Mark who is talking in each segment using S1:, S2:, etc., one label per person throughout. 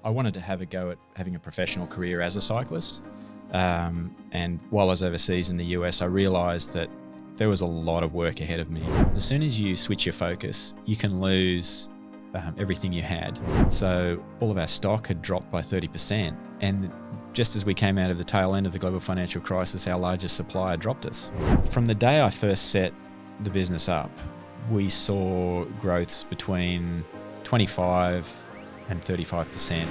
S1: I wanted to have a go at having a professional career as a cyclist. And while I was overseas in the US, I realised that there was a lot of work ahead of me. As soon as you switch your focus, you can lose everything you had. So all of our stock had dropped by 30%. And just as we came out of the tail end of the global financial crisis, our largest supplier dropped us. From the day I first set the business up, we saw growths between 25 and 35%.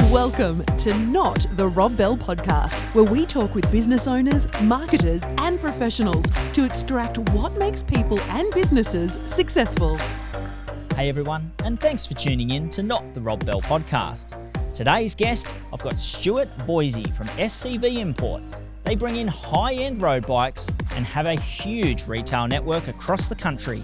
S2: Welcome to Not the Rob Bell Podcast, where we talk with business owners, marketers, and professionals to extract what makes people and businesses successful.
S3: Hey everyone, and thanks for tuning in to Not the Rob Bell Podcast. Today's guest, I've got Stuart Voysey from SCV Imports. They bring in high-end road bikes and have a huge retail network across the country.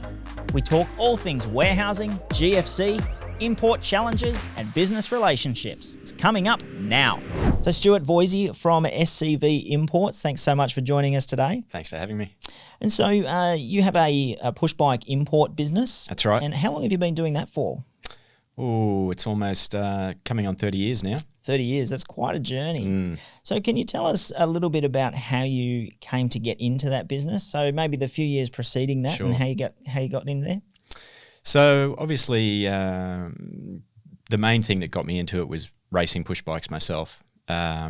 S3: We talk all things warehousing, GFC, import challenges, and business relationships. It's coming up now. So Stuart Voysey from SCV Imports, thanks so much for joining us today.
S1: Thanks for having me.
S3: And so you have a push bike import business.
S1: That's right.
S3: And how long have you been doing that for?
S1: Oh, it's almost coming on 30 years now.
S3: 30 years, that's quite a journey. So can you tell us a little bit about how you came to get into that business? So maybe the few years preceding that. Sure. And how you got in there?
S1: So obviously the main thing that got me into it was racing push bikes myself. I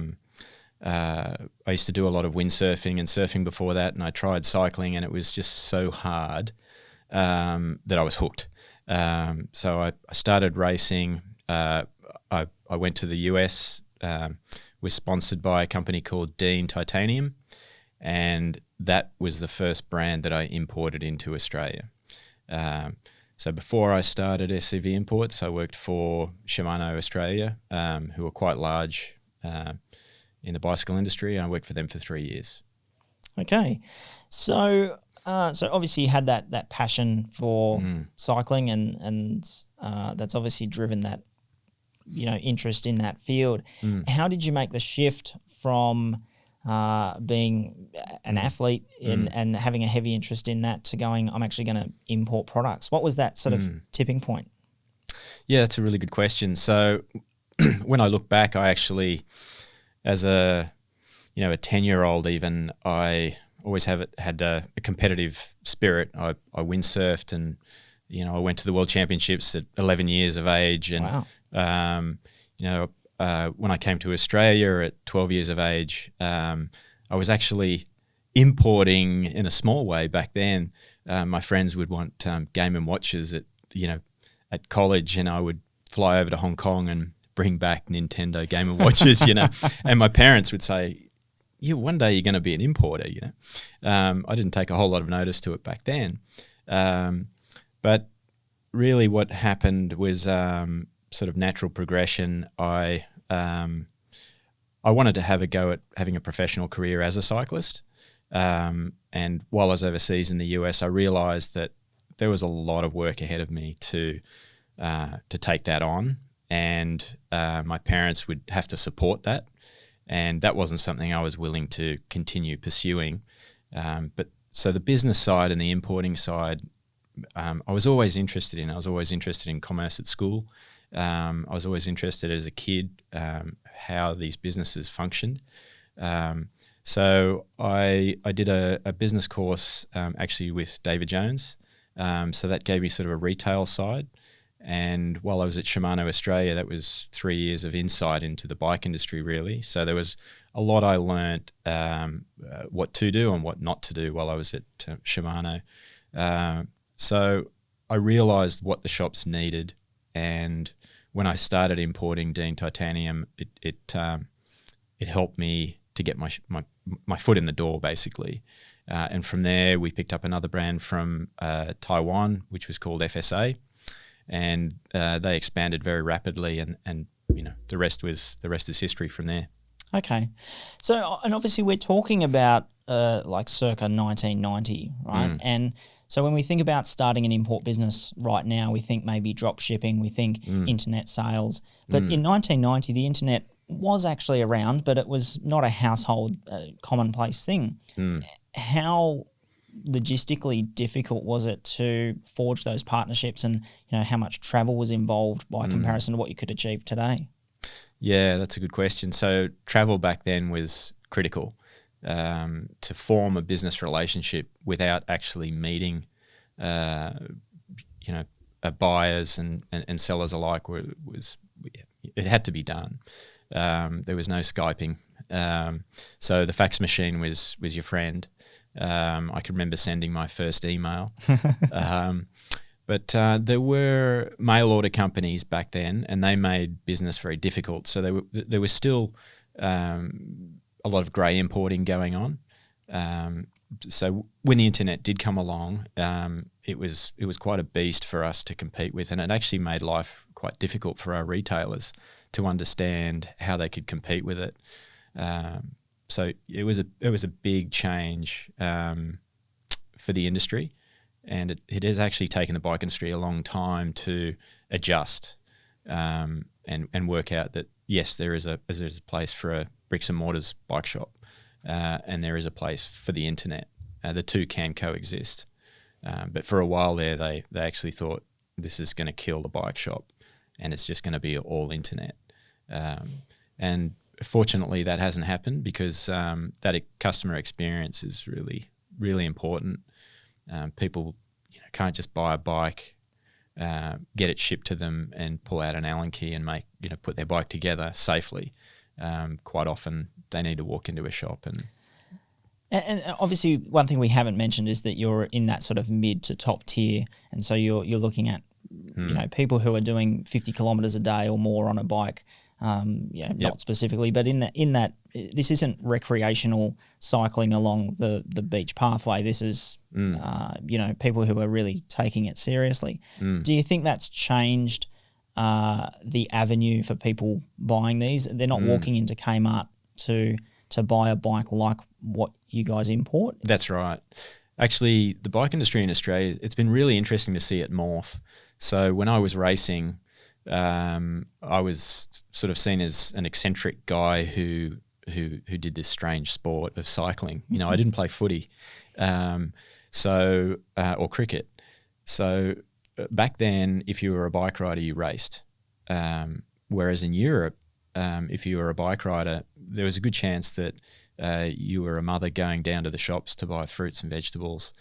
S1: used to do a lot of windsurfing and surfing before that, and I tried cycling, and it was just so hard that I was hooked. So I started racing. I went to the US, was sponsored by a company called Dean Titanium, and that was the first brand that I imported into Australia. So before I started SCV Imports, I worked for Shimano Australia, who are quite large in the bicycle industry, and I worked for them for 3 years.
S3: Okay, so obviously you had that passion for cycling, and that's obviously driven that interest in that field. How did you make the shift from being an athlete and having a heavy interest in that to going, I'm actually going to import products? What was that sort of tipping point?
S1: Yeah, that's a really good question. So when I look back, I actually, as a 10-year-old even, I always had a competitive spirit. I windsurfed, and I went to the World Championships at 11 years of age, and
S3: wow.
S1: When I came to Australia at 12 years of age, I was actually importing in a small way back then. My friends would want Game & Watches at college, and I would fly over to Hong Kong and bring back Nintendo Game & Watches, and my parents would say, "Yeah, one day you're going to be an importer," I didn't take a whole lot of notice to it back then. But really what happened was sort of natural progression. I wanted to have a go at having a professional career as a cyclist. And while I was overseas in the US, I realised that there was a lot of work ahead of me to take that on. And my parents would have to support that. And that wasn't something I was willing to continue pursuing. But so the business side and the importing side, I was always interested in. I was always interested in commerce at school. I was always interested as a kid how these businesses functioned. So I did a business course actually with David Jones. So that gave me sort of a retail side. And while I was at Shimano Australia, that was 3 years of insight into the bike industry, really. So there was a lot I learned what to do and what not to do while I was at Shimano. So I realised what the shops needed, and when I started importing Dean Titanium, it helped me to get my foot in the door, basically. And from there, we picked up another brand from Taiwan, which was called FSA, and they expanded very rapidly, and the rest is history from there.
S3: Okay, so and obviously we're talking about like circa 1990, right? And so when we think about starting an import business right now, we think maybe drop shipping, we think internet sales. But in 1990, the internet was actually around, but it was not a household commonplace thing. How logistically difficult was it to forge those partnerships, and how much travel was involved by comparison to what you could achieve today?
S1: Yeah, that's a good question. So travel back then was critical. To form a business relationship without actually meeting, buyers and sellers alike it had to be done. There was no Skyping. So the fax machine was your friend. I can remember sending my first email. But there were mail order companies back then, and they made business very difficult. So there was still a lot of grey importing going on. So when the internet did come along, it was quite a beast for us to compete with, and it actually made life quite difficult for our retailers to understand how they could compete with it. So it was a big change for the industry, and it has actually taken the bike industry a long time to adjust and work out that yes, there's a place for a bricks and mortars bike shop, and there is a place for the internet. The two can coexist, but for a while there, they actually thought this is going to kill the bike shop, and it's just going to be all internet. And fortunately, that hasn't happened because that customer experience is really, really important. People can't just buy a bike, get it shipped to them, and pull out an Allen key and put their bike together safely. Quite often, they need to walk into a shop
S3: And obviously, one thing we haven't mentioned is that you're in that sort of mid to top tier, and so you're looking at people who are doing 50 kilometres a day or more on a bike. Not specifically, but in that this isn't recreational cycling along the beach pathway. This is people who are really taking it seriously. Do you think that's changed the avenue for people buying these? They're not walking into Kmart to buy a bike like what you guys import?
S1: That's right. Actually, the bike industry in Australia, it's been really interesting to see it morph. So when I was racing, I was sort of seen as an eccentric guy who did this strange sport of cycling. I didn't play footy, or cricket. So back then, if you were a bike rider, you raced. Whereas in Europe, if you were a bike rider, there was a good chance that you were a mother going down to the shops to buy fruits and vegetables,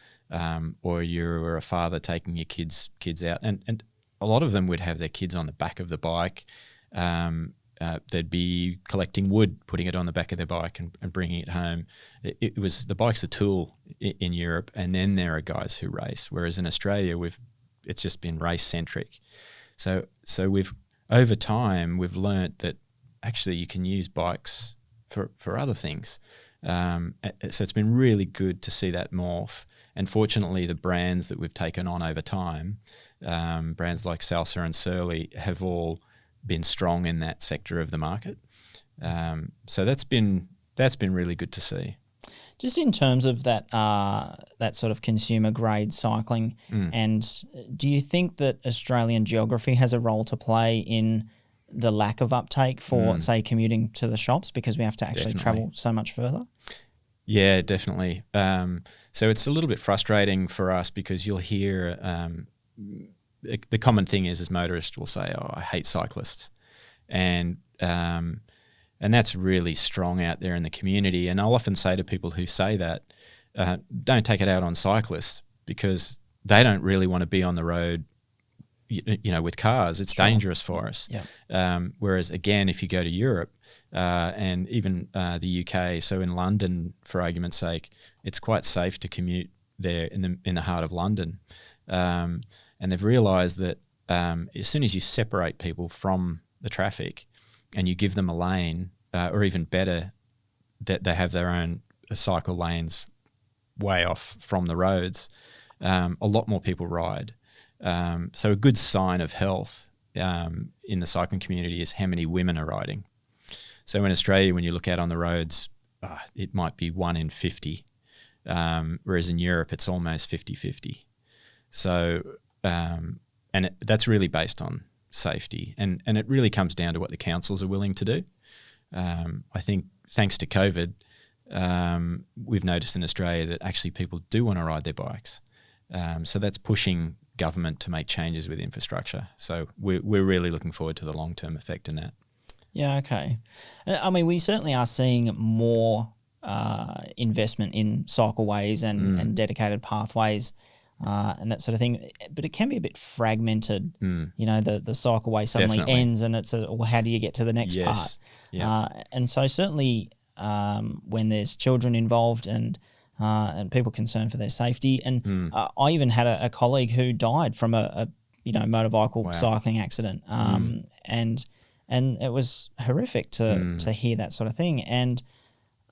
S1: or you were a father taking your kids out, and a lot of them would have their kids on the back of the bike. They'd be collecting wood, putting it on the back of their bike and bringing it home. It was the bike's a tool in Europe, and then there are guys who race. Whereas in Australia, it's just been race centric. So over time we've learnt that actually you can use bikes for other things. So it's been really good to see that morph. And fortunately, the brands that we've taken on over time, brands like Salsa and Surly, have all been strong in that sector of the market. So that's been really good to see.
S3: Just in terms of that sort of consumer grade cycling, and do you think that Australian geography has a role to play in the lack of uptake for, say, commuting to the shops because we have to actually travel so much further?
S1: Yeah, definitely. So it's a little bit frustrating for us because you'll hear the common thing is motorists will say, "Oh, I hate cyclists," and that's really strong out there in the community. And I'll often say to people who say that, don't take it out on cyclists because they don't really want to be on the road, with cars. It's dangerous for us.
S3: Yeah.
S1: Whereas again, if you go to Europe and even the UK, so in London, for argument's sake, it's quite safe to commute there in the heart of London. And they've realised that as soon as you separate people from the traffic and you give them a lane, or even better, that they have their own cycle lanes way off from the roads, a lot more people ride. So a good sign of health in the cycling community is how many women are riding. So in Australia, when you look out on the roads, it might be 1 in 50, whereas in Europe, it's almost 50-50. So, that's really based on safety. And it really comes down to what the councils are willing to do. I think thanks to COVID, we've noticed in Australia that actually people do want to ride their bikes. So that's pushing government to make changes with infrastructure. So we're really looking forward to the long-term effect in that.
S3: Yeah, okay. I mean, we certainly are seeing more investment in cycleways and dedicated pathways and that sort of thing, but it can be a bit fragmented. You know, the cycleway suddenly
S1: Definitely.
S3: ends and it's well, how do you get to the next part?
S1: Yes. Yeah.
S3: And so certainly when there's children involved and people concerned for their safety, and I even had a colleague who died from a motorbike cycling accident, and it was horrific to hear that sort of thing. And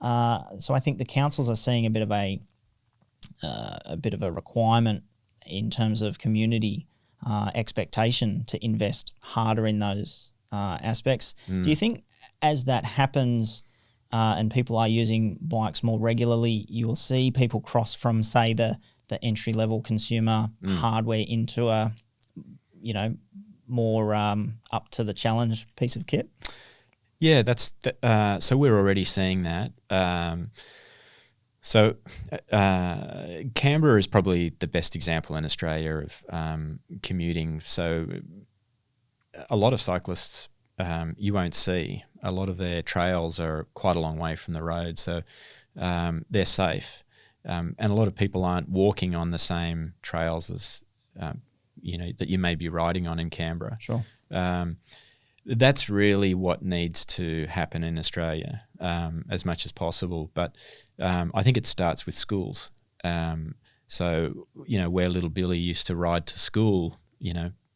S3: so I think the councils are seeing a bit of a requirement in terms of community expectation to invest harder in those aspects. Do you think as that happens and people are using bikes more regularly, you will see people cross from, say, the entry level consumer hardware into a more up to the challenge piece of kit?
S1: Yeah, so we're already seeing that. So Canberra is probably the best example in Australia of commuting. So a lot of cyclists you won't see. A lot of their trails are quite a long way from the road, so they're safe. And a lot of people aren't walking on the same trails as that you may be riding on in Canberra.
S3: Sure.
S1: That's really what needs to happen in Australia as much as possible. But I think it starts with schools. So, where little Billy used to ride to school,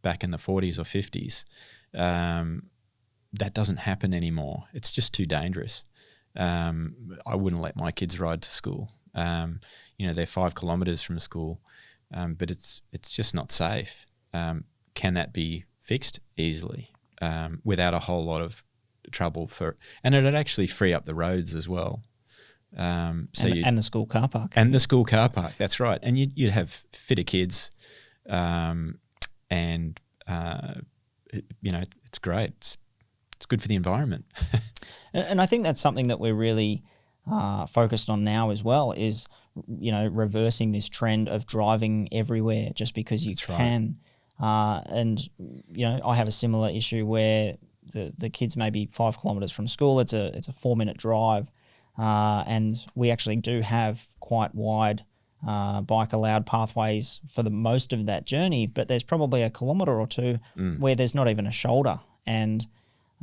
S1: back in the 40s or 50s, that doesn't happen anymore. It's just too dangerous. I wouldn't let my kids ride to school. They're 5 kilometres from school, but it's just not safe. Can that be fixed? Easily. Without a whole lot of trouble and it'd actually free up the roads as well. And
S3: the school car park.
S1: And the school car park, that's right. And you'd have fitter kids, and it's great. It's good for the environment.
S3: And I think that's something that we're really focused on now as well is, reversing this trend of driving everywhere just because you can. And I have a similar issue where the kids may be 5 kilometres from school. It's a 4-minute drive, and we actually do have quite wide bike allowed pathways for the most of that journey. But there's probably a kilometre or two where there's not even a shoulder, and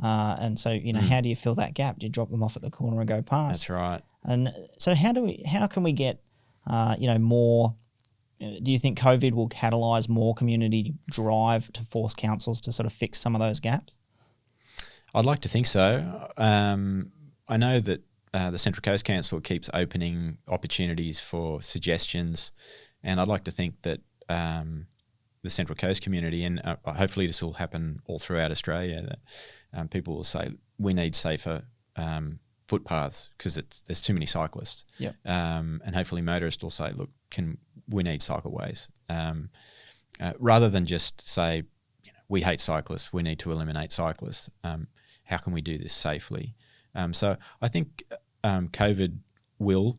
S3: so how do you fill that gap? Do you drop them off at the corner and go past?
S1: That's right.
S3: And so how can we get more? Do you think COVID will catalyse more community drive to force councils to sort of fix some of those gaps?
S1: I'd like to think so. I know that the Central Coast Council keeps opening opportunities for suggestions, and I'd like to think that the Central Coast community, and hopefully this will happen all throughout Australia, that people will say we need safer footpaths because there's too many cyclists.
S3: Yep.
S1: And hopefully motorists will say, look, we need cycleways, rather than just say, we hate cyclists, we need to eliminate cyclists. How can we do this safely? So I think COVID will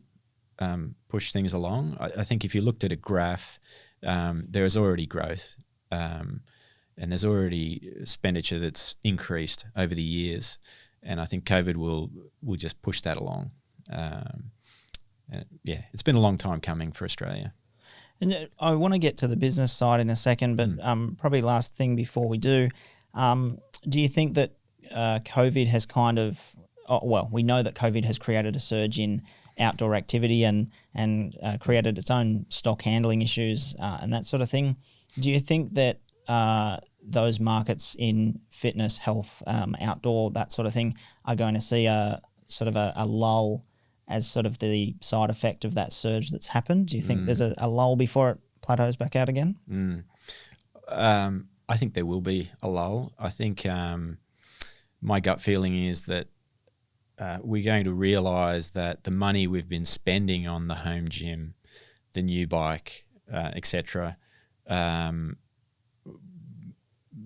S1: push things along. I think if you looked at a graph, there is already growth, and there's already expenditure that's increased over the years, and I think COVID will just push that along. It's been a long time coming for Australia.
S3: And I want to get to the business side in a second, but probably last thing before we do you think that COVID has kind of, we know that COVID has created a surge in outdoor activity and created its own stock handling issues and that sort of thing. Do you think that those markets in fitness, health, outdoor, that sort of thing are going to see a sort of a lull as sort of the side effect of that surge that's happened? Do you think there's a lull before it plateaus back out again?
S1: I think there will be a lull. I think my gut feeling is that we're going to realise that the money we've been spending on the home gym, the new bike, etc.,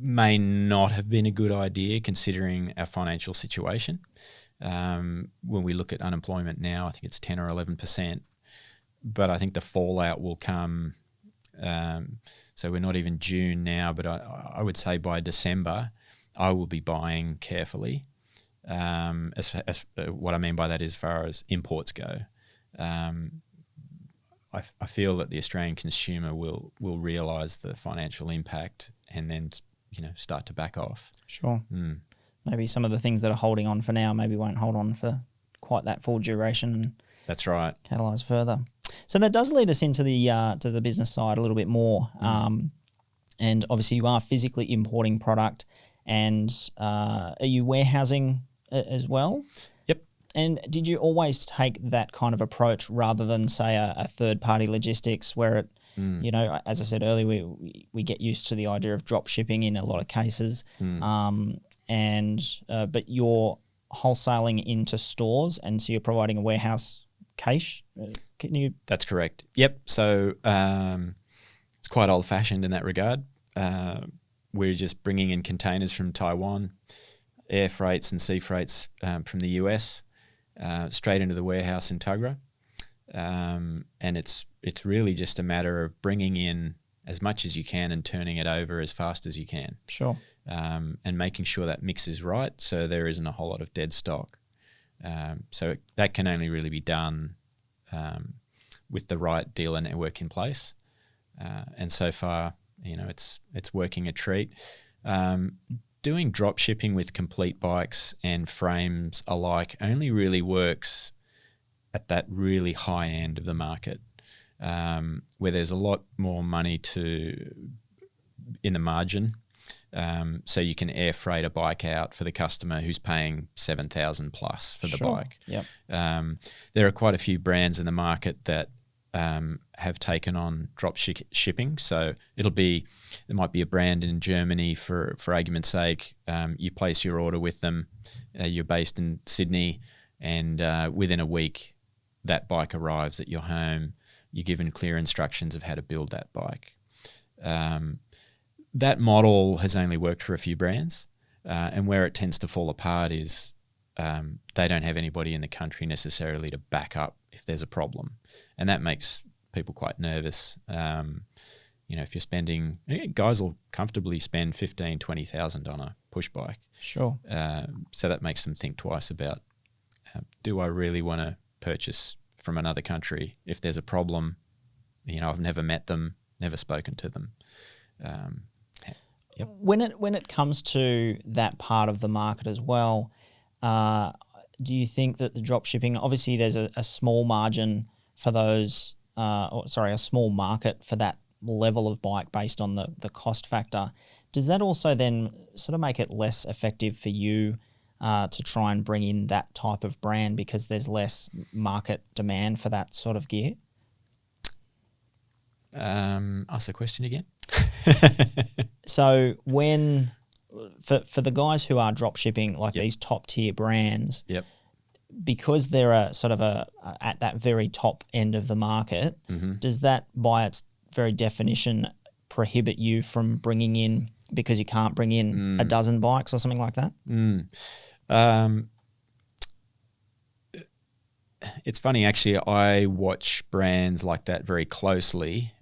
S1: may not have been a good idea considering our financial situation. When we look at unemployment now, I think it's 10 or 11%, but I think the fallout will come. So we're not even June now, but I would say by December, I will be buying carefully. What I mean by that is as far as imports go. I feel that the Australian consumer will realise the financial impact and then start to back off.
S3: Sure. Maybe some of the things that are holding on for now maybe won't hold on for quite that full duration. And
S1: that's right.
S3: Catalyse further. So that does lead us into the to the business side a little bit more. And obviously you are physically importing product, and are you warehousing as well?
S1: Yep.
S3: And did you always take that kind of approach rather than say a third party logistics where it, as I said earlier, we get used to the idea of drop shipping in a lot of cases, but you're wholesaling into stores, and so you're providing a warehouse cache. Can you?
S1: That's correct. Yep. So it's quite old fashioned in that regard. We're just bringing in containers from Taiwan, air freights and sea freights from the US, straight into the warehouse in Tuggerah. And it's really just a matter of bringing in as much as you can and turning it over as fast as you can.
S3: Sure.
S1: And making sure that mix is right, so there isn't a whole lot of dead stock. So that can only really be done with the right dealer network in place. And so far, it's working a treat. Doing drop shipping with complete bikes and frames alike only really works at that really high end of the market, where there's a lot more money in the margin. So you can air freight a bike out for the customer who's paying $7,000 plus for the bike.
S3: Yep.
S1: There are quite a few brands in the market that have taken on drop shipping. So there might be a brand in Germany, for argument's sake. You place your order with them. You're based in Sydney, and within a week, that bike arrives at your home. You're given clear instructions of how to build that bike. That model has only worked for a few brands, and where it tends to fall apart is they don't have anybody in the country necessarily to back up if there's a problem, and that makes people quite nervous. If you're spending, guys will comfortably spend $15,000, $20,000 on a push bike.
S3: Sure.
S1: So that makes them think twice about, do I really want to purchase from another country if there's a problem? I've never met them, never spoken to them. Yep.
S3: When it comes to that part of the market as well, do you think that the drop shipping, obviously there's a small margin for those, a small market for that level of bike based on the cost factor. Does that also then sort of make it less effective for you to try and bring in that type of brand because there's less market demand for that sort of gear?
S1: Ask the question again.
S3: So when for the guys who are drop shipping these top tier brands,
S1: yep,
S3: because they're at that very top end of the market, does that by its very definition prohibit you from bringing in, because you can't bring in a dozen bikes or something like that?
S1: It's funny, actually. I watch brands like that very closely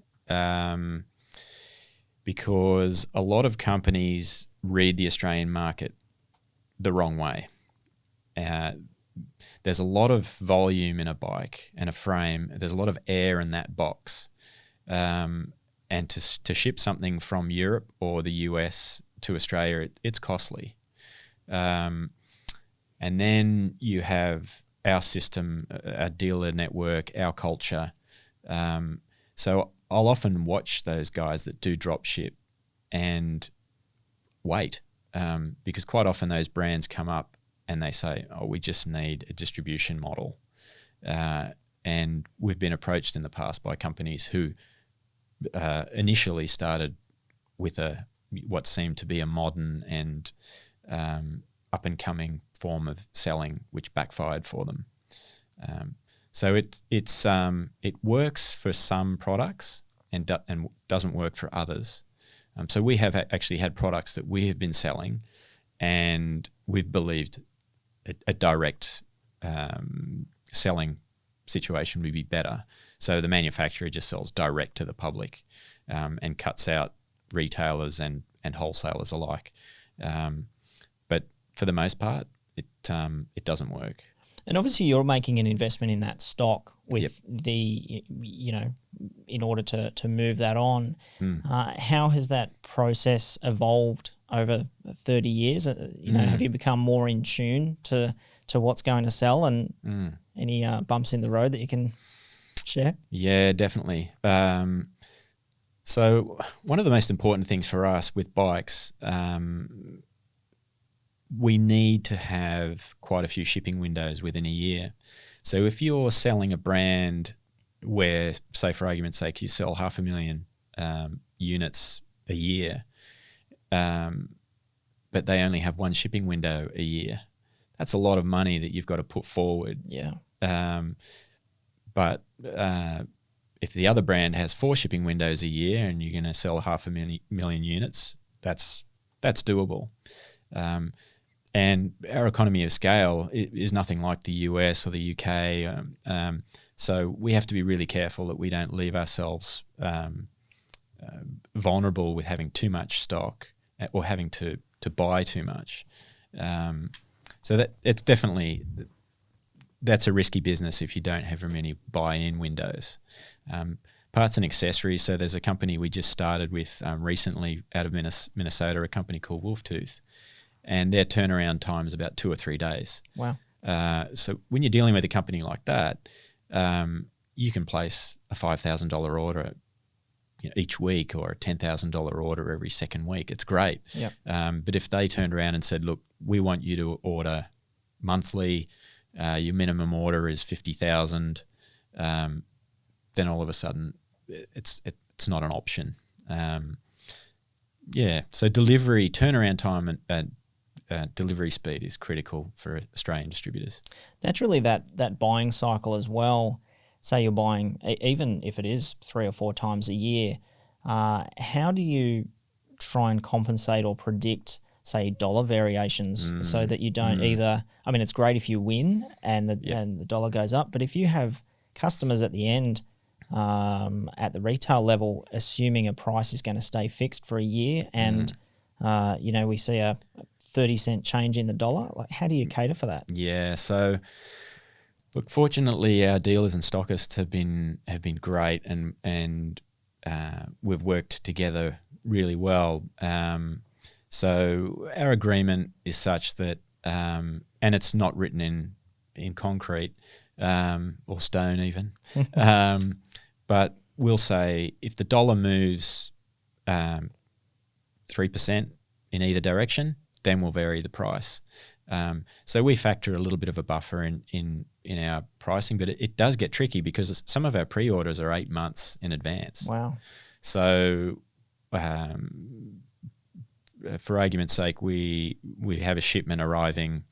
S1: because a lot of companies read the Australian market the wrong way. There's a lot of volume in a bike and a frame. There's a lot of air in that box. And to ship something from Europe or the US to Australia, it's costly. And then you have our system, our dealer network, our culture. So I'll often watch those guys that do drop ship and wait, because quite often those brands come up and they say, oh, we just need a distribution model. And we've been approached in the past by companies who initially started with what seemed to be a modern and up-and-coming form of selling, which backfired for them. So it works for some products and doesn't work for others. So we have actually had products that we have been selling, and we've believed a direct selling situation would be better. So the manufacturer just sells direct to the public and cuts out retailers and wholesalers alike. But for the most part, it doesn't work.
S3: And obviously you're making an investment in that stock with in order to move that on. How has that process evolved over 30 years? Have you become more in tune to what's going to sell, and any bumps in the road that you can share?
S1: Yeah, definitely. So one of the most important things for us with bikes, we need to have quite a few shipping windows within a year. So if you're selling a brand where, say for argument's sake, you sell 500,000 units a year, but they only have one shipping window a year, that's a lot of money that you've got to put forward.
S3: Yeah.
S1: But if the other brand has 4 shipping windows a year and you're going to sell 500,000 units, that's doable. And our economy of scale is nothing like the US or the UK. So we have to be really careful that we don't leave ourselves vulnerable with having too much stock or having to buy too much. So that's a risky business if you don't have very many buy-in windows. Parts and accessories. So there's a company we just started with recently out of Minnesota, a company called Wolftooth. And their turnaround time is about 2 or 3 days.
S3: Wow.
S1: So when you're dealing with a company like that, you can place a $5,000 order each week or a $10,000 order every second week. It's great.
S3: Yep.
S1: But if they turned around and said, look, we want you to order monthly, your minimum order is 50,000, then all of a sudden it's not an option. So delivery, turnaround time and delivery speed is critical for Australian distributors.
S3: Naturally, that buying cycle as well, say you're buying, even if it is 3 or 4 times a year, how do you try and compensate or predict, say, dollar variations so that you don't either, I mean, it's great if you win and the dollar goes up, but if you have customers at the end at the retail level assuming a price is going to stay fixed for a year and, we see a 30-cent change in the dollar, like how do you cater for that?
S1: Yeah, so look, fortunately our dealers and stockists have been great and we've worked together really well. So our agreement is such that, and it's not written in concrete or stone even, but we'll say if the dollar moves 3% in either direction, then we'll vary the price. So we factor a little bit of a buffer in our pricing, but it does get tricky because some of our pre-orders are 8 months in advance.
S3: Wow.
S1: So for argument's sake, we have a shipment arriving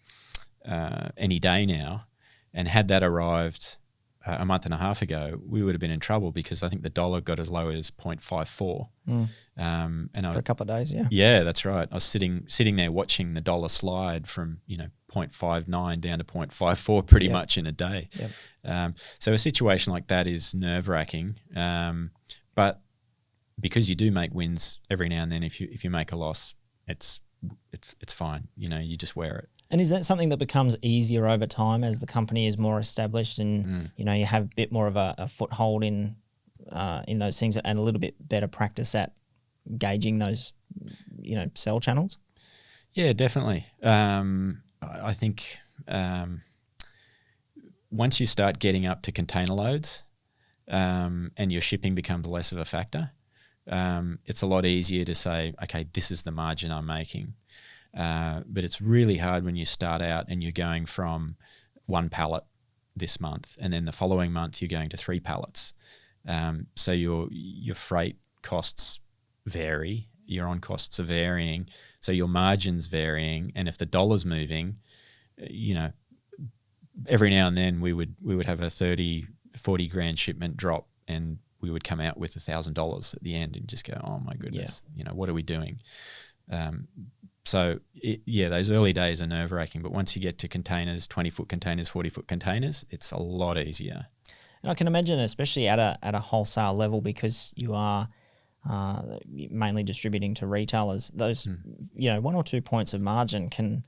S1: any day now, and had that arrived a month and a half ago, we would have been in trouble because I think the dollar got as low as 0.54.
S3: For a couple of days, yeah.
S1: Yeah, that's right. I was sitting there watching the dollar slide from 0.59 down to 0.54 pretty much in a day.
S3: Yep.
S1: So a situation like that is nerve-wracking, but because you do make wins every now and then, if you make a loss, it's fine. You just wear it.
S3: And is that something that becomes easier over time as the company is more established and you have a bit more of a foothold in those things and a little bit better practice at gauging those sell channels?
S1: Yeah, definitely. I think once you start getting up to container loads and your shipping becomes less of a factor, it's a lot easier to say, okay, this is the margin I'm making. But it's really hard when you start out and you're going from 1 pallet this month and then the following month you're going to 3 pallets. So your freight costs vary, your on costs are varying, so your margin's varying, and if the dollar's moving, every now and then we would have a 30-40 grand shipment drop and we would come out with $1,000 at the end and just go, oh my goodness, what are we doing? So those early days are nerve-wracking, but once you get to containers, 20-foot containers, 40-foot containers, it's a lot easier.
S3: And I can imagine, especially at a wholesale level, because you are mainly distributing to retailers, those 1 or 2 points of margin can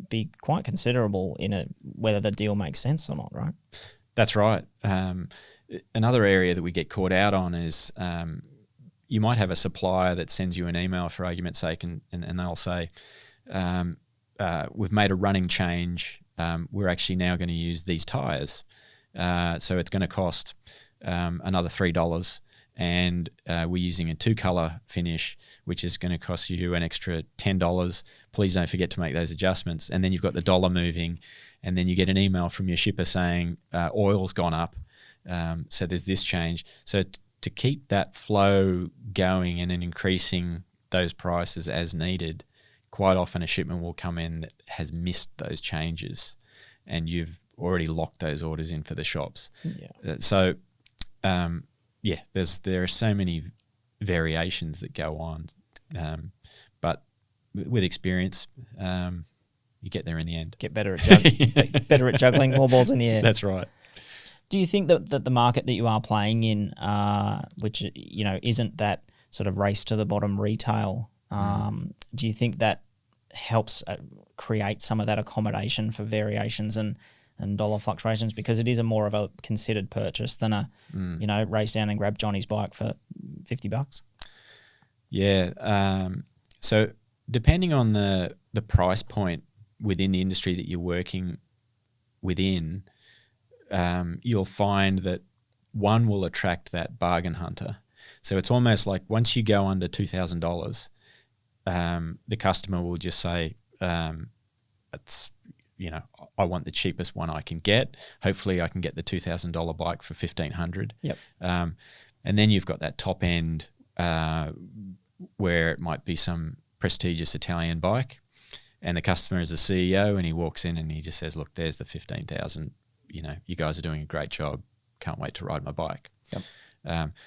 S3: be quite considerable in whether the deal makes sense or not, right?
S1: That's right. Another area that we get caught out on is you might have a supplier that sends you an email, for argument's sake, and they'll say, we've made a running change. We're actually now going to use these tyres. So it's going to cost another $3. And we're using a 2-colour finish, which is going to cost you an extra $10. Please don't forget to make those adjustments. And then you've got the dollar moving, and then you get an email from your shipper saying oil's gone up, so there's this change. So to keep that flow going and then increasing those prices as needed, quite often a shipment will come in that has missed those changes, and you've already locked those orders in for the shops. So there are so many variations that go on, but with experience, you get there in the end.
S3: Get better at better at juggling more balls in the air.
S1: That's right.
S3: Do you think that the market that you are playing in, which isn't that sort of race to the bottom retail, do you think that helps create some of that accommodation for variations and dollar fluctuations, because it is a more of a considered purchase than a race down and grab Johnny's bike for $50?
S1: Yeah. So depending on the price point within the industry that you're working within, you'll find that one will attract that bargain hunter. So it's almost like once you go under $2,000, the customer will just say, I want the cheapest one I can get. Hopefully I can get the $2,000 bike for $1,500.
S3: Yep.
S1: And then you've got that top end where it might be some prestigious Italian bike, and the customer is the CEO, and he walks in and he just says, look, there's the 15,000. You guys are doing a great job. Can't wait to ride my bike.
S3: Yep.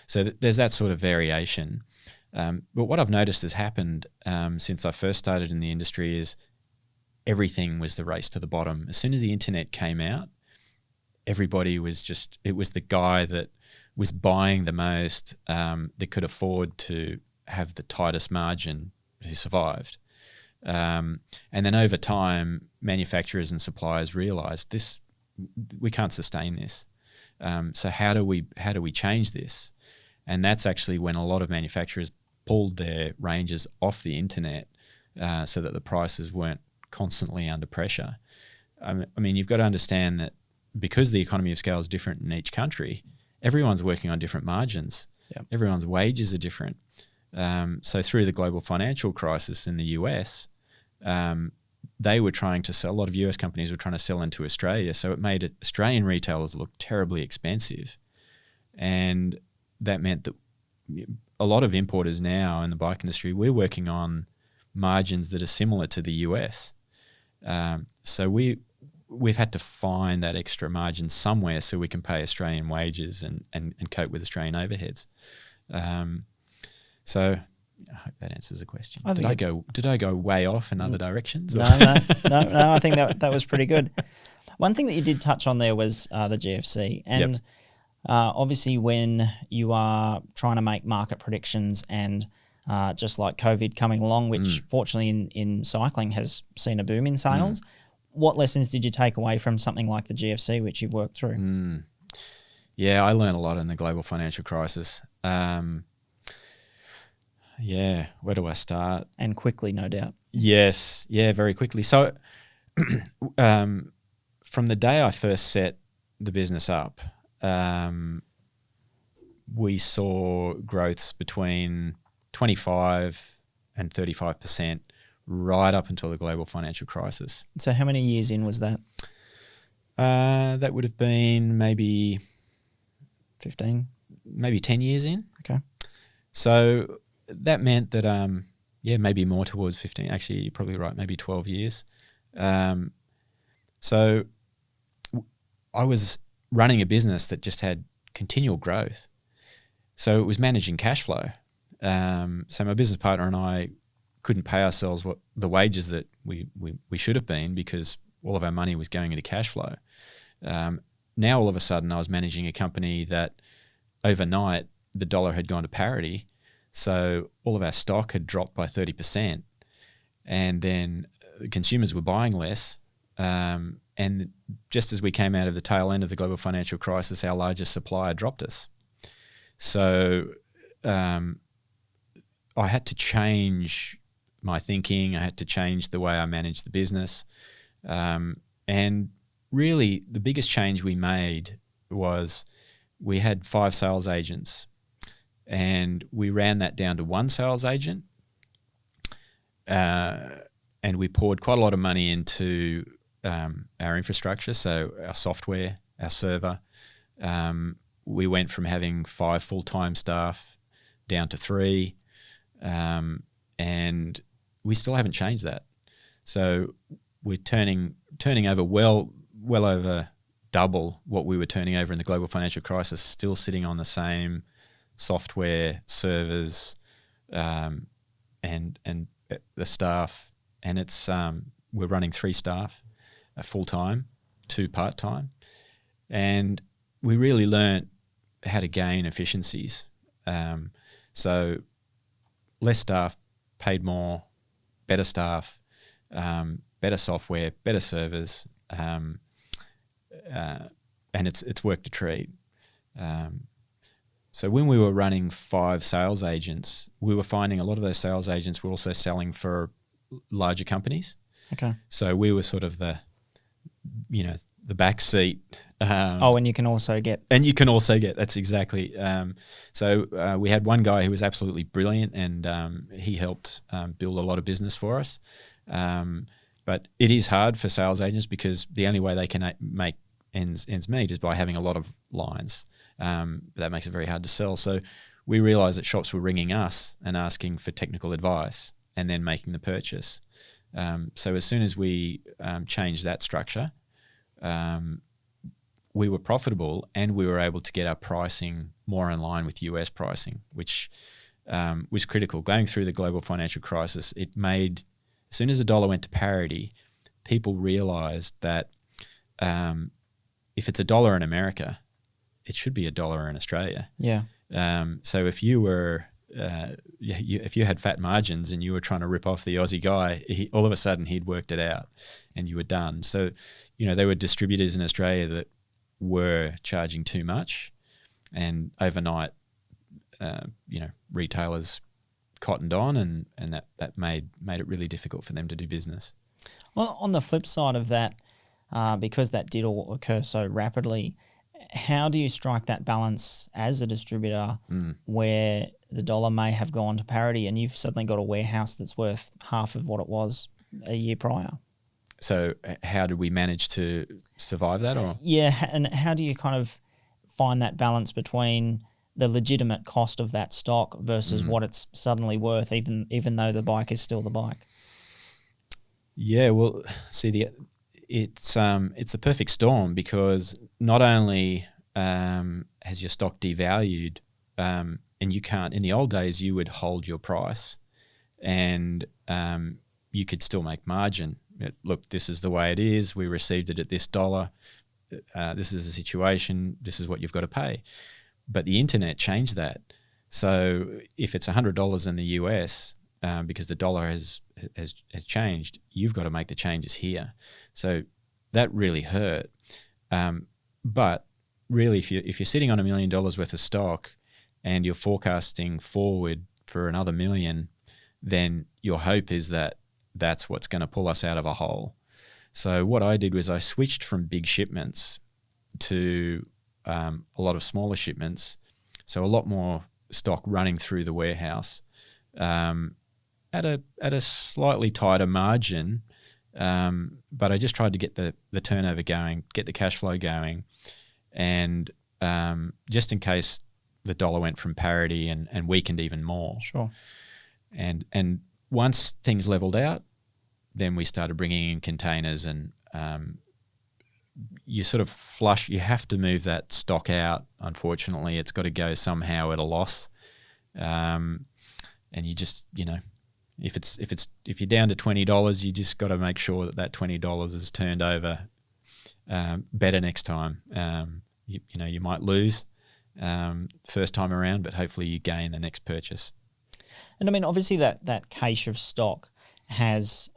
S1: So there's that sort of variation. But what I've noticed has happened since I first started in the industry is everything was the race to the bottom. As soon as the internet came out, everybody was it was the guy that was buying the most, that could afford to have the tightest margin, who survived. And then over time, manufacturers and suppliers realized we can't sustain this. So how do we change this? And that's actually when a lot of manufacturers pulled their ranges off the internet, so that the prices weren't constantly under pressure. I mean, you've got to understand that because the economy of scale is different in each country, everyone's working on different margins.
S3: Yep.
S1: Everyone's wages are different. So through the global financial crisis in the US, they were trying to sell, a lot of US companies were trying to sell into Australia. So it made Australian retailers look terribly expensive. And that meant that a lot of importers now in the bike industry, we're working on margins that are similar to the US. So we've had to find that extra margin somewhere so we can pay Australian wages and cope with Australian overheads. So I hope that answers the question. Did I go way off in other directions?
S3: No. I think that was pretty good. One thing that you did touch on there was the GFC, and
S1: Yep.
S3: Obviously when you are trying to make market predictions and just like COVID coming along, which fortunately in cycling has seen a boom in sales. What lessons did you take away from something like the GFC, which you've worked through?
S1: Yeah, I learned a lot in the global financial crisis. Where do I start?
S3: And quickly, no doubt.
S1: Yes, very quickly. So from the day I first set the business up, we saw growths between 25 and 35% right up until the global financial crisis.
S3: So how many years in was that?
S1: That would have been maybe
S3: 15?
S1: Maybe 10 years in.
S3: Okay.
S1: So that meant that, maybe more towards 15. Actually, you're probably right, maybe 12 years. So I was running a business that just had continual growth. So it was managing cash flow. So my business partner and I couldn't pay ourselves the wages that we should have been, because all of our money was going into cash flow. Now all of a sudden I was managing a company that overnight the dollar had gone to parity. So all of our stock had dropped by 30%. And then consumers were buying less. And just as we came out of the tail end of the global financial crisis, our largest supplier dropped us. So I had to change my thinking. I had to change the way I managed the business. And really, the biggest change we made was we had 5 sales agents, and we ran that down to 1 sales agent. And we poured quite a lot of money into our infrastructure, so our software, our server. We went from having 5 full-time staff down to 3, and we still haven't changed that. So we're turning over well over double what we were turning over in the global financial crisis, still sitting on the same software, servers, and the staff. And it's we're running 3 staff, full-time, 2 part-time. And we really learnt how to gain efficiencies. So less staff, paid more, better staff, better software, better servers, and it's worked a treat. So when we were running 5 sales agents, we were finding a lot of those sales agents were also selling for larger companies.
S3: Okay.
S1: So we were sort of the back seat.
S3: And you can also get.
S1: That's exactly. So we had one guy who was absolutely brilliant, and he helped build a lot of business for us. But it is hard for sales agents because the only way they can make ends meet is by having a lot of lines. That makes it very hard to sell. So we realised that shops were ringing us and asking for technical advice and then making the purchase. So as soon as we changed that structure, we were profitable, and we were able to get our pricing more in line with US pricing, which was critical. Going through the global financial crisis, it made, as soon as the dollar went to parity, people realised that if it's $1 in America, it should be $1 in Australia.
S3: Yeah.
S1: So if you were if you had fat margins and you were trying to rip off the Aussie guy, all of a sudden he'd worked it out and you were done. So, there were distributors in Australia that were charging too much, and overnight, retailers cottoned on, and that made it really difficult for them to do business.
S3: Well, on the flip side of that, because that did all occur so rapidly, how do you strike that balance as a distributor where the dollar may have gone to parity and you've suddenly got a warehouse that's worth half of what it was a year prior?
S1: So how did we manage to survive that? Or
S3: and how do you kind of find that balance between the legitimate cost of that stock versus what it's suddenly worth, even though the bike is still the bike?
S1: Yeah, well, see, it's a perfect storm, because not only has your stock devalued, and you can't. In the old days, you would hold your price, and you could still make margin. Look, this is the way it is. We received it at this dollar. This is the situation. This is what you've got to pay. But the internet changed that. So if it's $100 in the US, because the dollar has changed, you've got to make the changes here. So that really hurt. But really, if you're sitting on $1 million worth of stock and you're forecasting forward for another $1 million, then your hope is that that's what's going to pull us out of a hole. So what I did was I switched from big shipments to a lot of smaller shipments. So a lot more stock running through the warehouse at a slightly tighter margin. But I just tried to get the turnover going, get the cash flow going, and just in case the dollar went from parity and weakened even more.
S3: Sure.
S1: And once things leveled out, then we started bringing in containers, and you sort of flush. You have to move that stock out. Unfortunately, it's got to go somehow at a loss, and you just if you're down to $20, you just got to make sure that $20 is turned over better next time. You might lose first time around, but hopefully you gain the next purchase.
S3: And I mean, obviously that cache of stock, has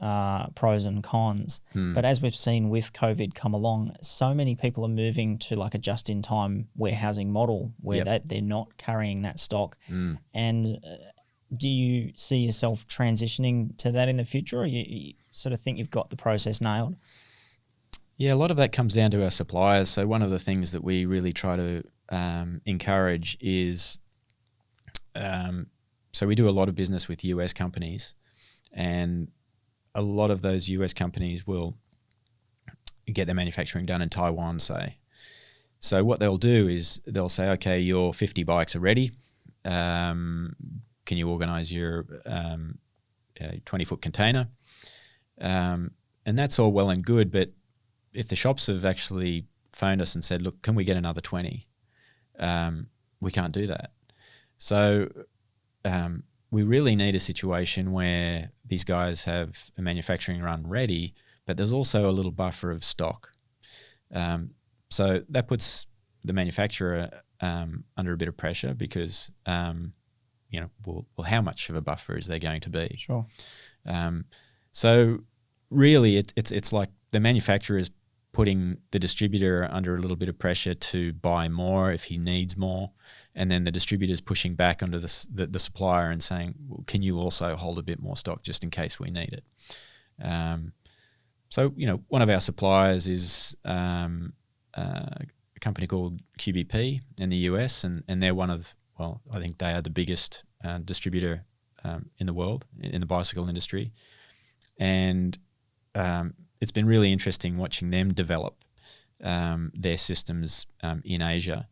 S3: pros and cons. But as we've seen with COVID come along, so many people are moving to like a just-in-time warehousing model where they're not carrying that stock. And do you see yourself transitioning to that in the future, or you sort of think you've got the process nailed?
S1: Yeah, a lot of that comes down to our suppliers. So one of the things that we really try to encourage is, so we do a lot of business with US companies, and a lot of those US companies will get their manufacturing done in Taiwan, say. So what they'll do is they'll say, okay, your 50 bikes are ready. Can you organize your 20-foot container? And that's all well and good, but if the shops have actually phoned us and said, look, can we get another 20? We can't do that. So we really need a situation where these guys have a manufacturing run ready, but there's also a little buffer of stock. So that puts the manufacturer under a bit of pressure because, well, how much of a buffer is there going to be?
S3: Sure.
S1: So really it's like the manufacturer is putting the distributor under a little bit of pressure to buy more if he needs more, and then the distributor is pushing back onto the supplier and saying, well, can you also hold a bit more stock just in case we need it? So one of our suppliers is a company called QBP in the US, and they're one of, well, I think they are the biggest distributor in the world in the bicycle industry, and it's been really interesting watching them develop their systems in Asia.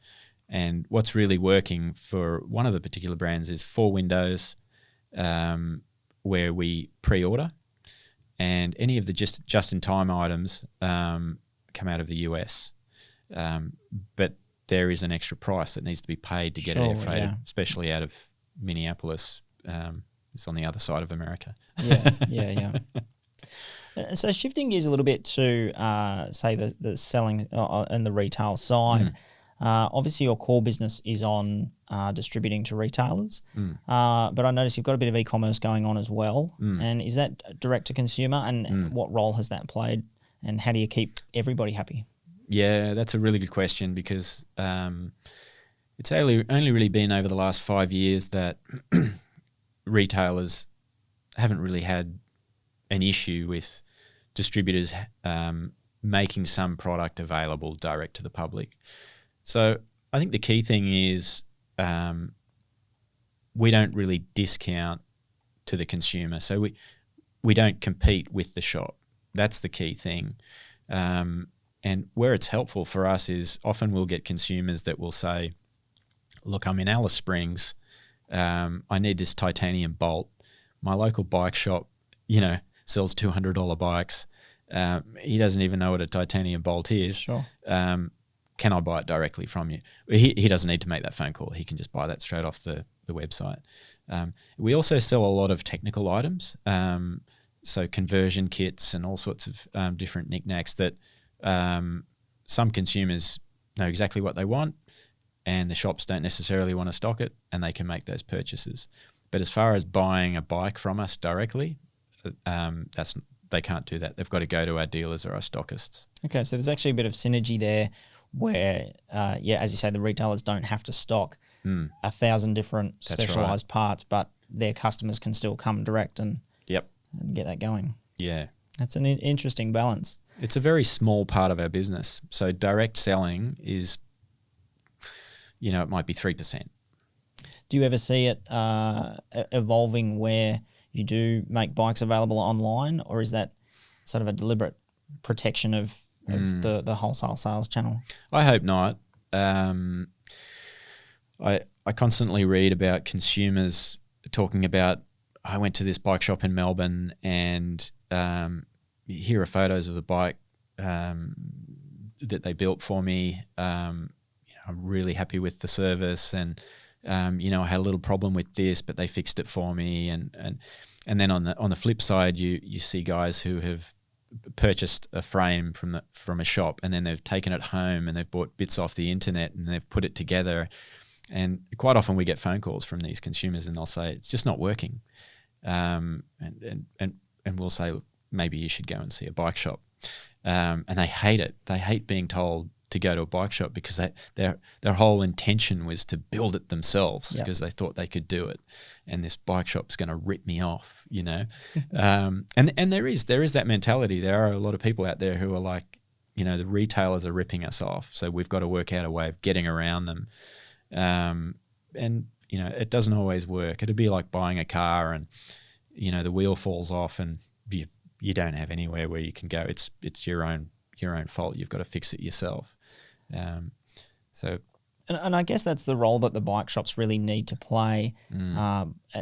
S1: And what's really working for one of the particular brands is 4 windows where we pre-order, and any of the just-in-time items come out of the US. But there is an extra price that needs to be paid to get it air freighted, especially out of Minneapolis. It's on the other side of America.
S3: Yeah. So shifting gears a little bit to, say, the selling and the retail side, obviously your core business is on distributing to retailers, but I notice you've got a bit of e-commerce going on as well. And is that direct to consumer, and what role has that played, and how do you keep everybody happy?
S1: Yeah, that's a really good question, because it's only really been over the last 5 years that retailers haven't really had an issue with distributors making some product available direct to the public. So I think the key thing is we don't really discount to the consumer. So we don't compete with the shop. That's the key thing. And where it's helpful for us is often we'll get consumers that will say, look, I'm in Alice Springs. I need this titanium bolt. My local bike shop, sells $200 bikes. He doesn't even know what a titanium bolt is.
S3: Sure.
S1: Can I buy it directly from you? He doesn't need to make that phone call. He can just buy that straight off the website. We also sell a lot of technical items, so conversion kits and all sorts of different knickknacks that some consumers know exactly what they want, and the shops don't necessarily want to stock it, and they can make those purchases. But as far as buying a bike from us directly, they can't do that. They've got to go to our dealers or our stockists.
S3: Okay, so there's actually a bit of synergy there where, as you say, the retailers don't have to stock 1,000 different specialised parts, but their customers can still come direct and get that going.
S1: Yeah.
S3: That's an interesting balance.
S1: It's a very small part of our business. So direct selling is, it might be 3%.
S3: Do you ever see it evolving where you do make bikes available online, or is that sort of a deliberate protection of the wholesale sales channel?
S1: I hope not. I constantly read about consumers talking about, I went to this bike shop in Melbourne, and here are photos of the bike that they built for me. I'm really happy with the service, and I had a little problem with this, but they fixed it for me. And then on the flip side, you see guys who have purchased a frame from a shop, and then they've taken it home and they've bought bits off the internet and they've put it together. And quite often we get phone calls from these consumers, and they'll say it's just not working. And and we'll say, look, maybe you should go and see a bike shop. And they hate it. They hate being told to go to a bike shop because their whole intention was to build it themselves because they thought they could do it. And this bike shop's going to rip me off, you know. And there is that mentality. There are a lot of people out there who are like, you know, the retailers are ripping us off, so we've got to work out a way of getting around them. And you know, it doesn't always work. It'd be like buying a car and, you know, the wheel falls off and you don't have anywhere where you can go. It's your own fault. You've got to fix it yourself. So.
S3: And I guess that's the role that the bike shops really need to play,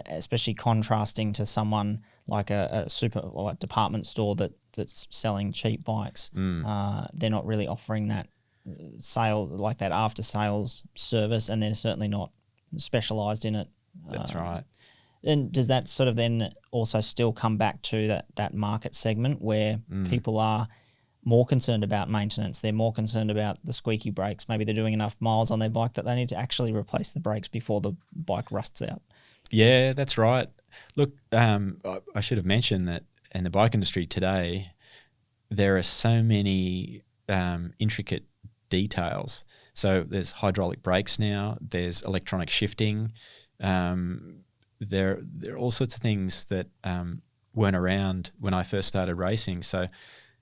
S3: especially contrasting to someone like a super like department store that's selling cheap bikes. They're not really offering that sale, like that after sales service, and they're certainly not specialised in it.
S1: That's right.
S3: And does that sort of then also still come back to that market segment where people are more concerned about maintenance? They're more concerned about the squeaky brakes. Maybe they're doing enough miles on their bike that they need to actually replace the brakes before the bike rusts out.
S1: Yeah, that's right. Look, I should have mentioned that in the bike industry today, there are so many intricate details. So there's hydraulic brakes now. There's electronic shifting. There are all sorts of things that weren't around when I first started racing. So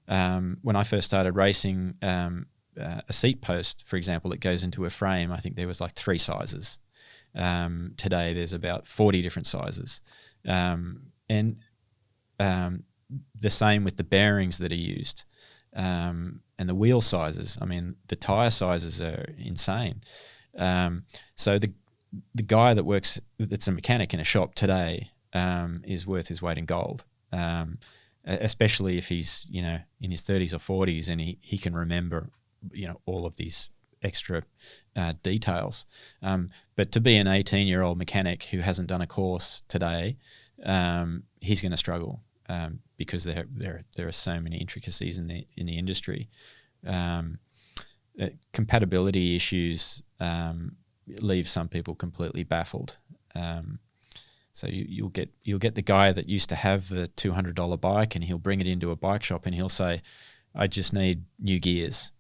S1: when I first started racing, a seat post, for example, that goes into a frame, I think there was like 3 sizes. Today there's about 40 different sizes. And the same with the bearings that are used. And the wheel sizes. I mean, the tyre sizes are insane. So the guy that's a mechanic in a shop today is worth his weight in gold, especially if he's, you know, in his 30s or 40s and he can remember, you know, all of these extra details. But to be an 18-year-old mechanic who hasn't done a course today, he's going to struggle because there are so many intricacies in the industry. Compatibility issues leave some people completely baffled. So you'll get the guy that used to have the $200 bike and he'll bring it into a bike shop and he'll say, I just need new gears.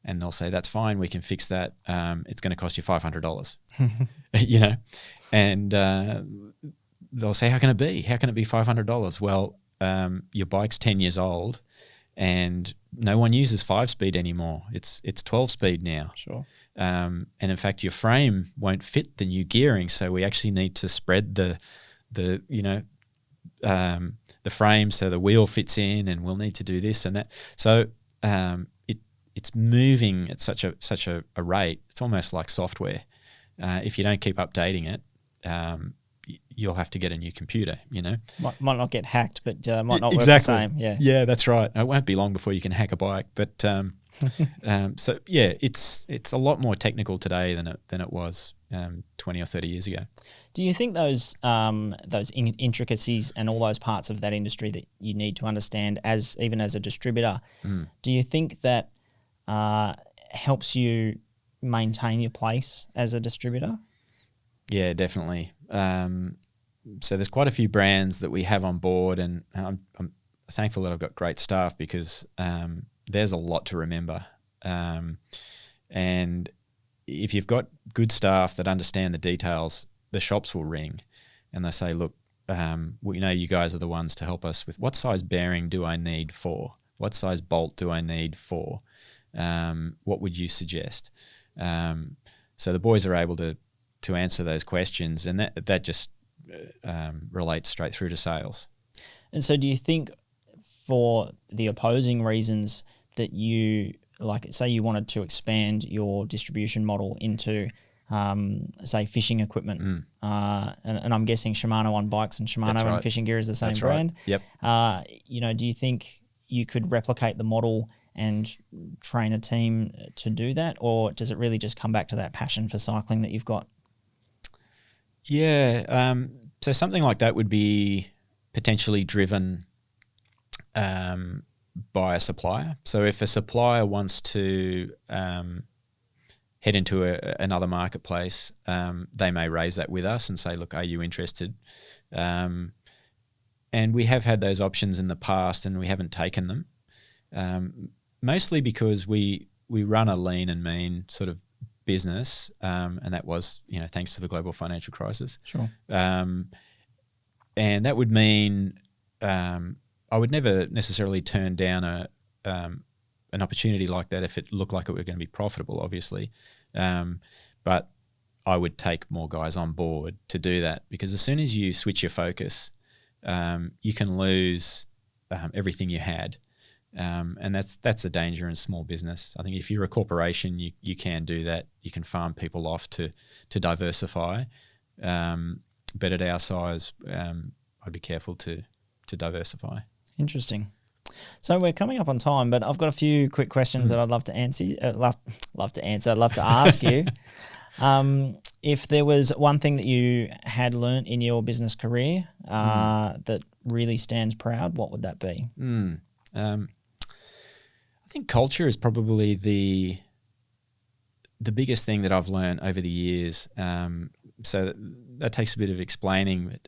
S1: And they'll say, that's fine, we can fix that. It's going to cost you $500, you know. And they'll say, how can it be? How can it be $500? Well, your bike's 10 years old and no one uses 5-speed anymore. It's 12-speed now.
S3: Sure.
S1: And in fact, your frame won't fit the new gearing, so we actually need to spread the frame so the wheel fits in, and we'll need to do this and that. So it's moving at such a rate. It's almost like software. If you don't keep updating it, you'll have to get a new computer. You know,
S3: might not get hacked, but might not
S1: exactly.
S3: work the same.
S1: Yeah, that's right. It won't be long before you can hack a bike, but. So yeah, it's a lot more technical today than it was 20 or 30 years ago.
S3: Do you think those intricacies and all those parts of that industry that you need to understand even as a distributor, do you think that helps you maintain your place as a distributor?
S1: Yeah, definitely. So there's quite a few brands that we have on board, and I'm thankful that I've got great staff because there's a lot to remember. And if you've got good staff that understand the details, the shops will ring and they say, look, we know you guys are the ones to help us with what size bearing do I need for? What size bolt do I need for? What would you suggest? So the boys are able to answer those questions, and that just relates straight through to sales.
S3: And so do you think for the opposing reasons that you, like, say you wanted to expand your distribution model into, say, fishing equipment, and I'm guessing Shimano on bikes and Shimano on fishing gear is the same brand.
S1: Right.
S3: Yep. Do you think you could replicate the model and train a team to do that, or does it really just come back to that passion for cycling that you've got?
S1: Yeah. So something like that would be potentially driven by a supplier. So if a supplier wants to head into another marketplace, they may raise that with us and say, look, are you interested? And And we have had those options in the past, and we haven't taken them, mostly because we run a lean and mean sort of business, and that was, thanks to the global financial crisis.
S3: Sure.
S1: And that would mean I would never necessarily turn down an opportunity like that if it looked like it were going to be profitable, obviously. But I would take more guys on board to do that, because as soon as you switch your focus, you can lose everything you had. And that's a danger in small business. I think if you're a corporation, you can do that. You can farm people off to diversify. But at our size, I'd be careful to diversify.
S3: Interesting. So we're coming up on time, but I've got a few quick questions that I'd love to answer. I'd love to ask you. If there was one thing that you had learnt in your business career that really stands proud, what would that be?
S1: I think culture is probably the biggest thing that I've learned over the years. So that takes a bit of explaining, but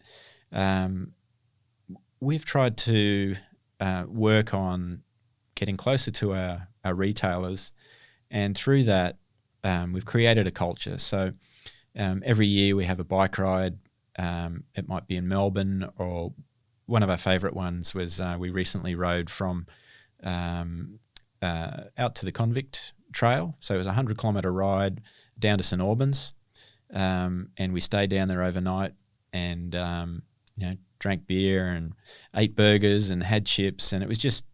S1: we've tried to work on getting closer to our retailers, and through that, we've created a culture. So every year we have a bike ride. It might be in Melbourne, or one of our favourite ones was we recently rode from out to the Convict Trail. So it was a 100-kilometre ride down to St Albans, and we stayed down there overnight and drank beer and ate burgers and had chips, and it was just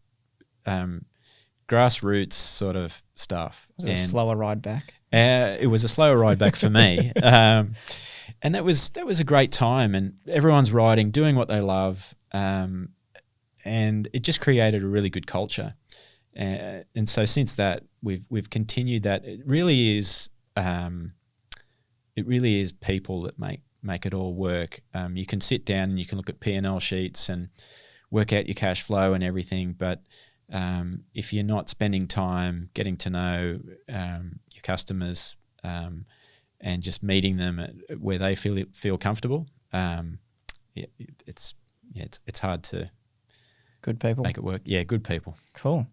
S1: grassroots sort of stuff.
S3: Was it a slower ride back?
S1: It was a slower ride back for me, and that was a great time. And everyone's riding, doing what they love, and it just created a really good culture. And so since that, we've continued that. It really is people that make it all work. You can sit down and you can look at P&L sheets and work out your cash flow and everything, but if you're not spending time getting to know your customers and just meeting them where they feel comfortable, it's hard to
S3: good people
S1: make it work. Yeah, good people.
S3: Cool.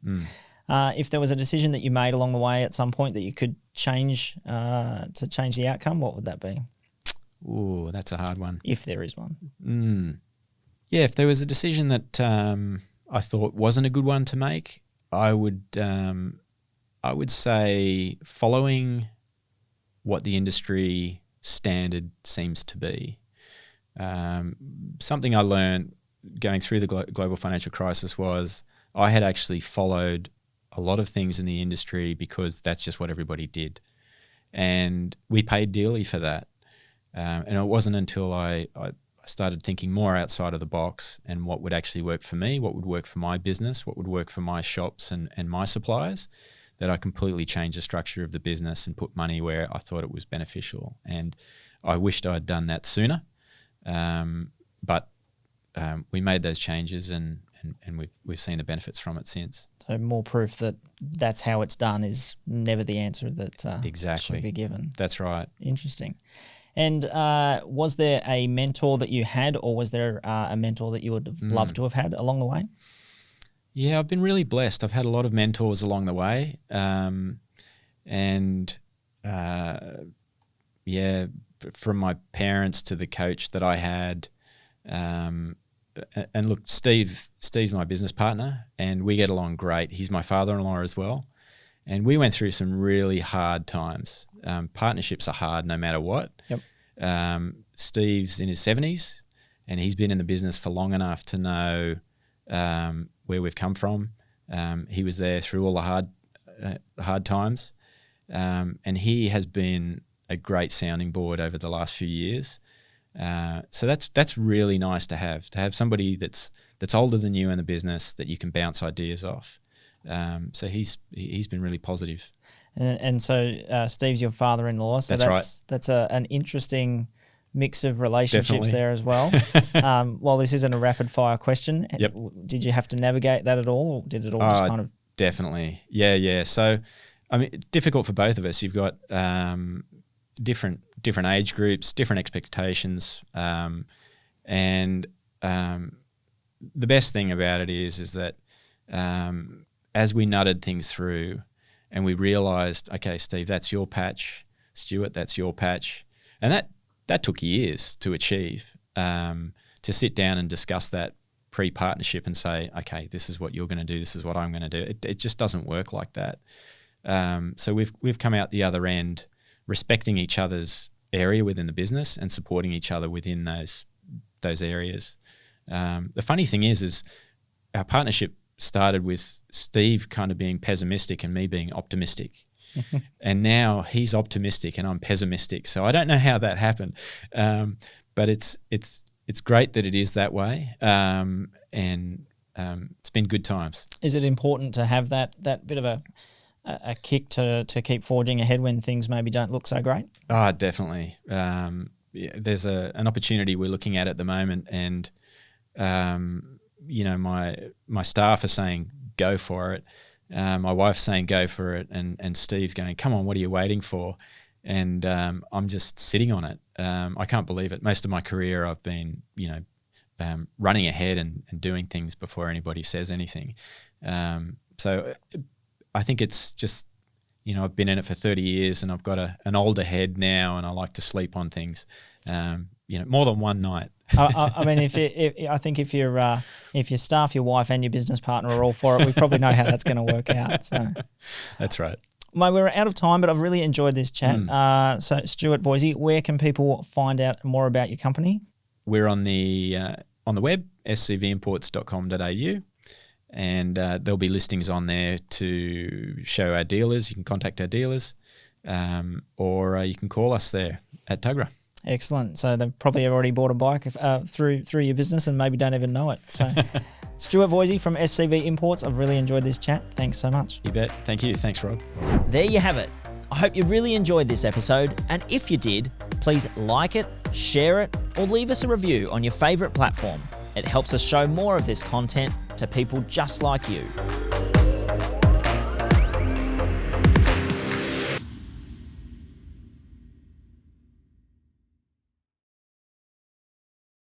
S3: If there was a decision that you made along the way at some point that you could change to change the outcome, what would that be?
S1: Ooh, that's a hard one.
S3: If there is one.
S1: Yeah, if there was a decision that I thought wasn't a good one to make, I would say following what the industry standard seems to be. Something I learned going through the global financial crisis was I had actually followed a lot of things in the industry because that's just what everybody did. And we paid dearly for that. And it wasn't until I started thinking more outside of the box and what would actually work for me, what would work for my business, what would work for my shops and my suppliers, that I completely changed the structure of the business and put money where I thought it was beneficial. And I wished I'd done that sooner, but we made those changes and we've seen the benefits from it since.
S3: So more proof that that's how it's done is never the answer that
S1: exactly
S3: should be given.
S1: That's right.
S3: Interesting. And was there a mentor that you had, or was there a mentor that you would have loved to have had along the way?
S1: Yeah, I've been really blessed. I've had a lot of mentors along the way. From my parents to the coach that I had. And look, Steve's my business partner and we get along great. He's my father-in-law as well. And we went through some really hard times. Partnerships are hard no matter what.
S3: Yep.
S1: Steve's in his 70s and he's been in the business for long enough to know where we've come from. He was there through all the hard times. And he has been a great sounding board over the last few years. So that's really nice to have somebody that's older than you in the business that you can bounce ideas off. So he's been really positive.
S3: And so Steve's your father-in-law. So that's an interesting mix of relationships. Definitely. There as well. While this isn't a rapid-fire question,
S1: yep.
S3: Did you have to navigate that at all, or did it all just kind of?
S1: Definitely, yeah. So, I mean, difficult for both of us. You've got different age groups, different expectations, and the best thing about it is that as we nutted things through and we realised, okay, Steve, that's your patch. Stuart, that's your patch. And that took years to achieve, to sit down and discuss that pre-partnership and say, okay, this is what you're going to do, this is what I'm going to do. It just doesn't work like that. So we've come out the other end respecting each other's area within the business and supporting each other within those areas. The funny thing is our partnership started with Steve kind of being pessimistic and me being optimistic. And now he's optimistic and I'm pessimistic. So I don't know how that happened, but it's great that it is that way, and it's been good times.
S3: Is it important to have that bit of a kick to keep forging ahead when things maybe don't look so great?
S1: Oh, definitely. There's an opportunity we're looking at the moment, and my staff are saying go for it. My wife's saying go for it, and Steve's going, come on, what are you waiting for? And I'm just sitting on it. I can't believe it. Most of my career I've been, running ahead and doing things before anybody says anything. So I think it's just, I've been in it for 30 years and I've got an older head now, and I like to sleep on things, more than one night.
S3: I mean, I think if your staff, your wife, and your business partner are all for it, we probably know how that's going to work out. So
S1: that's right.
S3: Mate, we're out of time, but I've really enjoyed this chat. So, Stuart, Voysey, where can people find out more about your company?
S1: We're on the web, scvimports.com.au, and there'll be listings on there to show our dealers. You can contact our dealers, or you can call us there at Tuggerah. Excellent. So they've probably already bought a bike through your business and maybe don't even know it. So Stuart Voysey from SCV Imports, I've really enjoyed this chat. Thanks so much. You bet. Thank you. Thanks, Rob.
S3: There you have it. I hope you really enjoyed this episode, and if you did, please like it, share it, or leave us a review on your favourite platform. It helps us show more of this content to people just like you.